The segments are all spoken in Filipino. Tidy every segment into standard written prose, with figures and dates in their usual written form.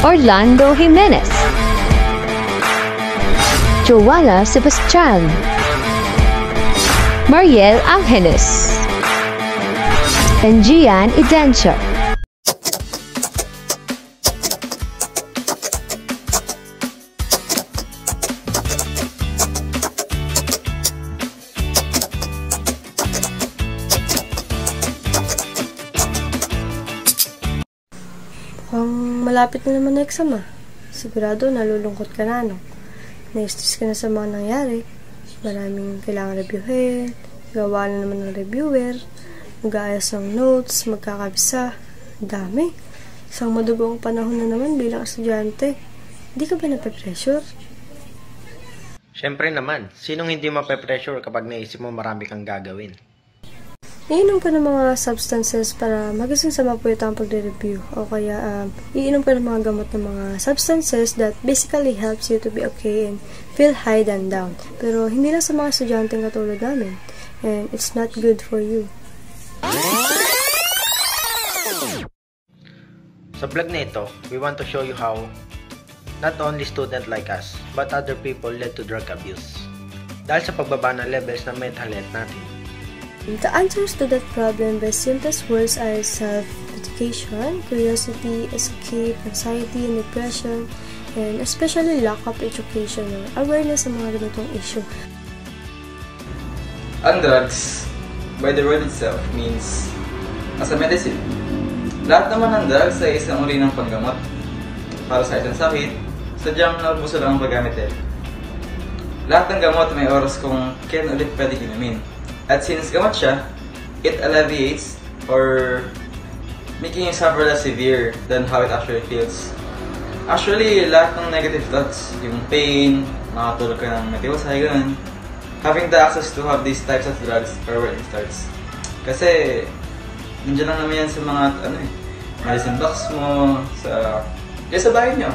Orlando Jimenez, Joanna Sebastian, Mariel Angeles, and Gian Identia. Malapit na naman na exam Sigurado nalulungkot ka na, no? Na-stress ka na sa mga nangyari. Maraming kailangan reviewin, gawa na naman ng reviewer, mag-aayos ng notes, magkakabisa. Dami. Isang madugong panahon na naman bilang estudyante. Hindi ka ba nape-pressure? Siyempre naman. Sinong hindi mape-pressure kapag naisip mo marami kang gagawin? Iinom ka ng mga substances para magising sa mapuwita ang pagre-review. O kaya, iinom ka ng mga gamot ng mga substances that basically helps you to be okay and feel high and down. Pero hindi lang sa mga estudyanteng katulad namin. And it's not good for you. Sa vlog na ito, we want to show you how not only student like us, but other people led to drug abuse. Dahil sa pagbaba ng levels ng mental health natin. The answers to that problem by simplest words are self-education, curiosity, escape, anxiety, and depression, and especially lack of education or awareness sa mga ganitong issue. Ang drugs, by the word itself, means as a medicine. Lahat naman ng drugs ay isang uri ng panggamot. Para sa isang sakit, sadyang naubuso lang ang paggamit Lahat ng gamot may oras kung kailan ulit pwede inumin. At since gamot siya, it alleviates or making you suffer less severe than how it actually feels. Actually, lahat ng negative thoughts, yung pain, makatulog ka ng matiwasay, ganun. Having the access to have these types of drugs are where it starts. Kasi, nandiyan lang naman yan sa mga, medicine box mo, sa bahay nyo.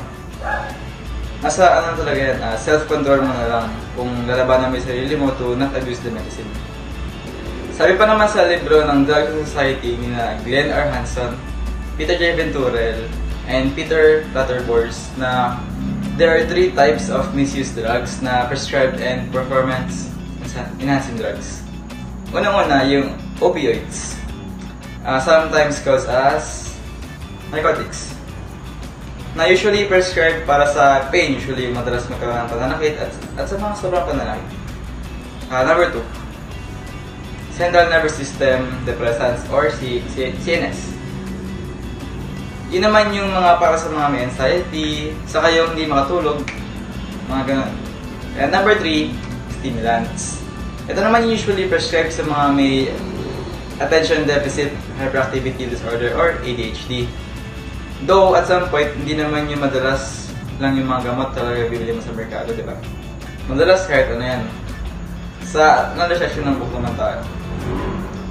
Nasa, talaga yan, self-control mo na lang kung lalabanan mo yung sarili mo to not abuse the medicine. Sabi pa naman sa libro ng Drug Society ni Glenn R. Hanson, Peter J. Venturel, and Peter Clutterbush na there are 3 types of misused drugs na prescribed and performance-enhancing drugs. Unang-una, yung opioids, sometimes called as narcotics, na usually prescribed para sa pain, usually madalas magkaroon ng pananakit at sa mga sobrang pananakit. Number 2, Central Nervous System Depressants or CNS. Yun naman yung mga para sa mga may anxiety, saka yung hindi makatulog, mga ganun. And number 3, stimulants. Ito naman usually prescribed sa mga may attention deficit hyperactivity disorder or ADHD. Though at some point, hindi naman yung madalas lang yung mga gamot talaga bibili mo sa merkado, di ba? Madalas kahit ano yan. Sa another section ng book naman tayo.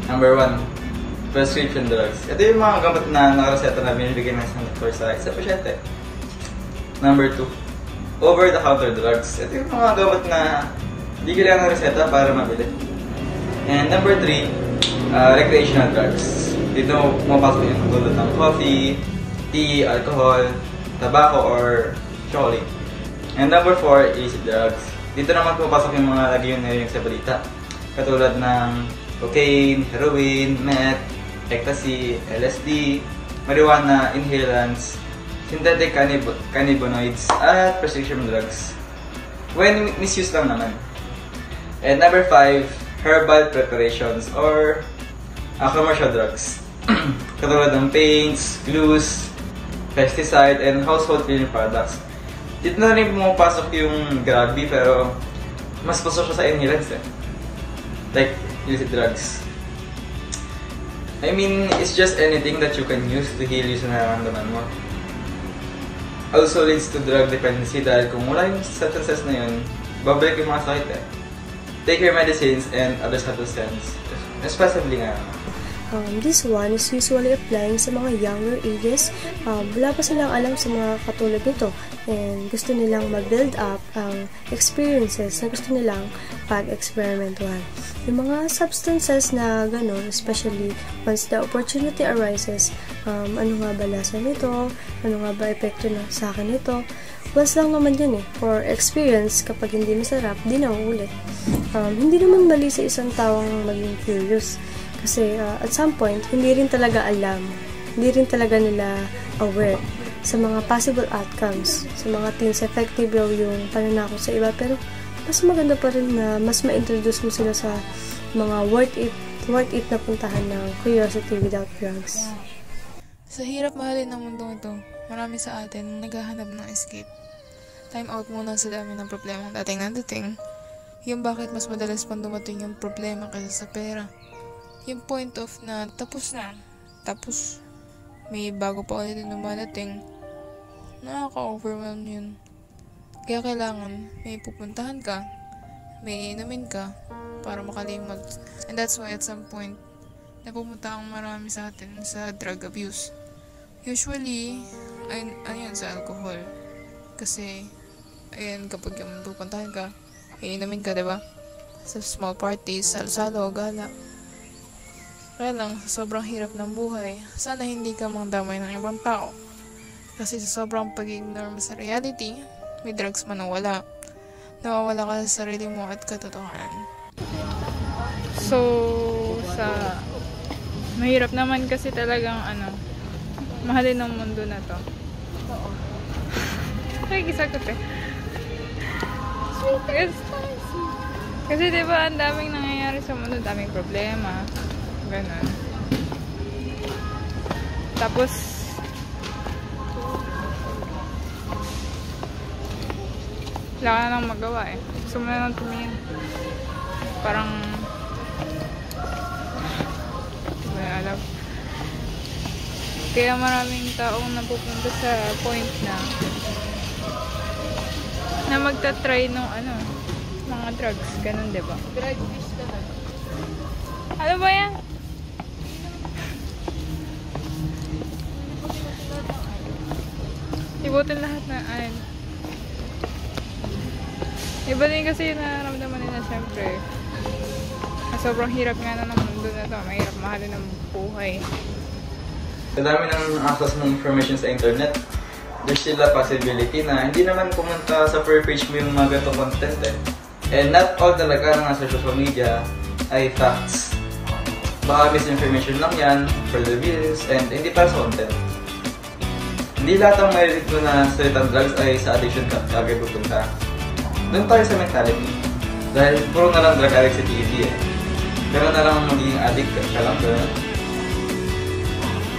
Number 1, prescription drugs. Ito yung mga gamot na nakareseta na binibigyan ng isang doktor sa pasyente. Number 2, over-the-counter drugs. Ito yung mga gamot na hindi kailangan ng reseta para mabili. And number 3, recreational drugs. Dito pumapasok yung tulad ng coffee, tea, alcohol, tobacco, or chocolate. And number 4, illicit drugs. Dito naman pumapasok yung mga lagi yung narinig sa balita. Katulad ng cocaine, heroin, meth, ecstasy, LSD, marijuana, inhalants, synthetic cannabinoids, at prescription drugs. When misused lang naman. And number 5, herbal preparations or commercial drugs. Katulad ng paints, glues, pesticide, and household cleaning products. Dito na rin pumapasok yung grabe pero mas pasok siya sa inhalants Like, illicit drugs. I mean, it's just anything that you can use to heal yung nararamdaman mo. Also leads to drug dependency dahil kung wala yung substances na yun, babalik yung mga sakit Take your medicines and other substances, especially nga. This one is usually applying sa mga younger ages. Wala pa silang alam sa mga katulad nito and gusto nilang mag-build up ang experiences na gusto nilang pag-experimentuhan. Yung mga substances na gano'n, especially once the opportunity arises, ano nga ba lasa nito? Ano nga ba epekto na sa akin nito? Once lang naman yun for experience, kapag hindi masarap, di na uulit. Hindi naman mali sa isang taong maging curious. Kasi at some point, hindi rin talaga alam, hindi rin talaga nila aware sa mga possible outcomes, sa mga things effective daw yung pananakot sa iba. Pero mas maganda pa rin na mas ma-introduce mo sila sa mga worth it na puntahan ng curiosity without drugs. Sa hirap mahalin ng mundong ito, marami sa atin naghahanap ng escape. Time out muna sa dami ng problema dating nandating. Yung bakit mas madalas pang dumating yung problema kaysa sa pera. Yung point of na tapos na. Tapos, may bago pa ulit yung lumadating. Nakaka-overwhelm yun. Kaya kailangan may pupuntahan ka, may inumin ka, para makalimot. And that's why at some point, napupunta ang marami sa atin sa drug abuse. Usually, ayun sa alcohol. Kasi, ayun kapag yung pupuntahan ka, inumin ka, diba? Sa small parties, salo-salo, gala. Kaya lang, sa sobrang hirap ng buhay, sana hindi ka mandamay ng ibang tao. Kasi sa sobrang pag-ignore mo sa reality, may drugs man o wala, nawawala ka sa sarili mo at katotohanan. So, mahirap naman kasi talagang mahalin ng mundo na to. Ay, gisagot eh. Kasi diba, ang daming nangyayari sa mundo, daming problema. Ganun. Tapos, wala ka na nang magawa eh. Gusto mo na nang tumingin. Parang, hindi ko na alam. Kaya maraming taong napupunta sa point na magta-try nung mga drugs. Ganun, diba? Drug fish ka na. Ano ba yan? Ibutin lahat na iba din kasi yung nararamdaman nila syempre. Sobrang hirap nga na ng mundo na to. Mahirap mahalin ng buhay. Sa dami ng access ng information sa internet, there's still a possibility na hindi naman pumunta sa per page mo yung mga ganitong content eh. And not all talaga na nasa social media ay facts. Baka misinformation lang yan for the views and hindi para sa content. Hindi lahat ang marinig mo na salitang drugs ay sa addiction ka agad pupunta. Doon tayo sa mentality. Dahil puro na lang drug addict sa TV eh. Pero na lang magiging addict ka lang doon.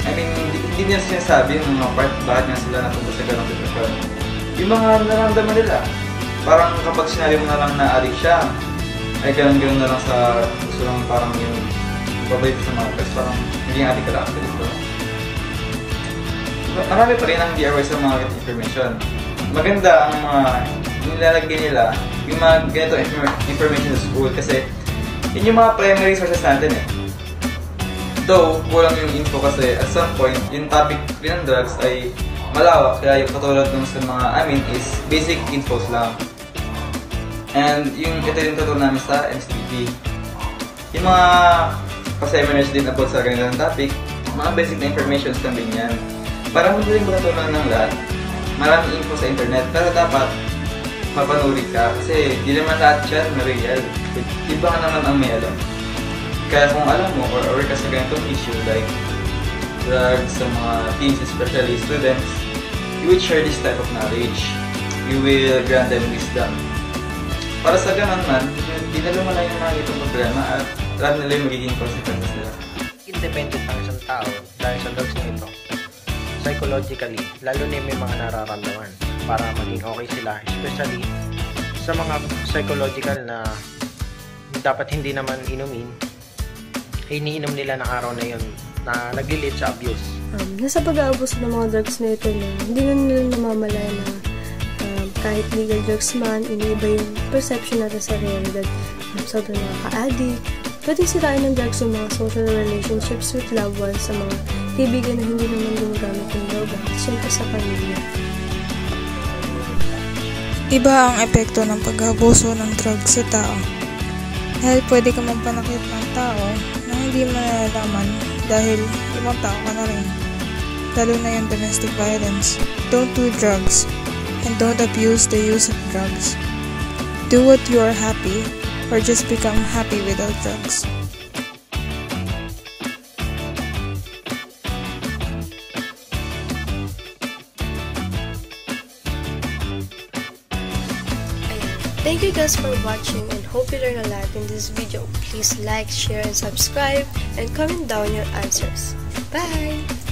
I mean, hindi niya sinasabi yung mga part bakit nga sila napunta sa ganong depression. Yung mga nararamdaman nila. Parang kapag sinabi mo na lang na addict siya, ay ganun-ganun na lang sa gusto lang parang yung babalik sa mga drugs. Parang hindi addict ka lang sa dito. Marami pa rin ang hindi aware sa mga information. Maganda ang mga nilalagay nila yung mga ganito information sa school kasi yun yung mga primary sources natin eh. Though, kulang yung info kasi at some point, yung topic rin ng drugs ay malawak kaya yung katulad nung sa mga is basic infos lang. And yung ito yung totoo namin sa MCTV. Yung mga pa-seminars din about sa ganitong topic, mga basic na informations lang din yan. Para madaling makatunan ng lahat, maraming info sa internet, pero dapat mapanuri ka kasi di naman lahat yan na real. Iba ka naman ang may alam. Kaya kung alam mo or aware ka sa ganitong issue like drugs sa mga teens, especially students, you will share this type of knowledge. You will grant them wisdom. Para sa ganun man, di na lumala yung mga itong problema at alam nila yung magiging consequences nila. Independent ang isang tao dahil sa drugs na ito. Psychologically, lalo na may mga nararamdaman para maging okay sila, especially sa mga psychological na dapat hindi naman inumin, iniinom nila ng araw na yun na nag-lead sa abuse. Nasa pag-aabos ng mga drugs na ito na hindi na nila namamalaya na kahit legal drugs man, iniiba yung perception natin sa realidad. Sobrang nakaka-addict, Pwedeng sirain ng drugs yung mga social relationships with loved ones sa mga kaibigan na hindi naman gumagamit ng droga at syempre sa pamilya. Iba ang epekto ng pag-abuso ng drugs sa tao. Dahil pwede ka magpanakit ng tao na hindi mo nalalaman dahil ibang tao ka na rin. Lalo na yung domestic violence. Don't do drugs and don't abuse the use of drugs. Do what you are happy or just become happy without drugs. Thank you guys for watching and hope you learn a lot in this video. Please like, share, and subscribe and comment down your answers. Bye!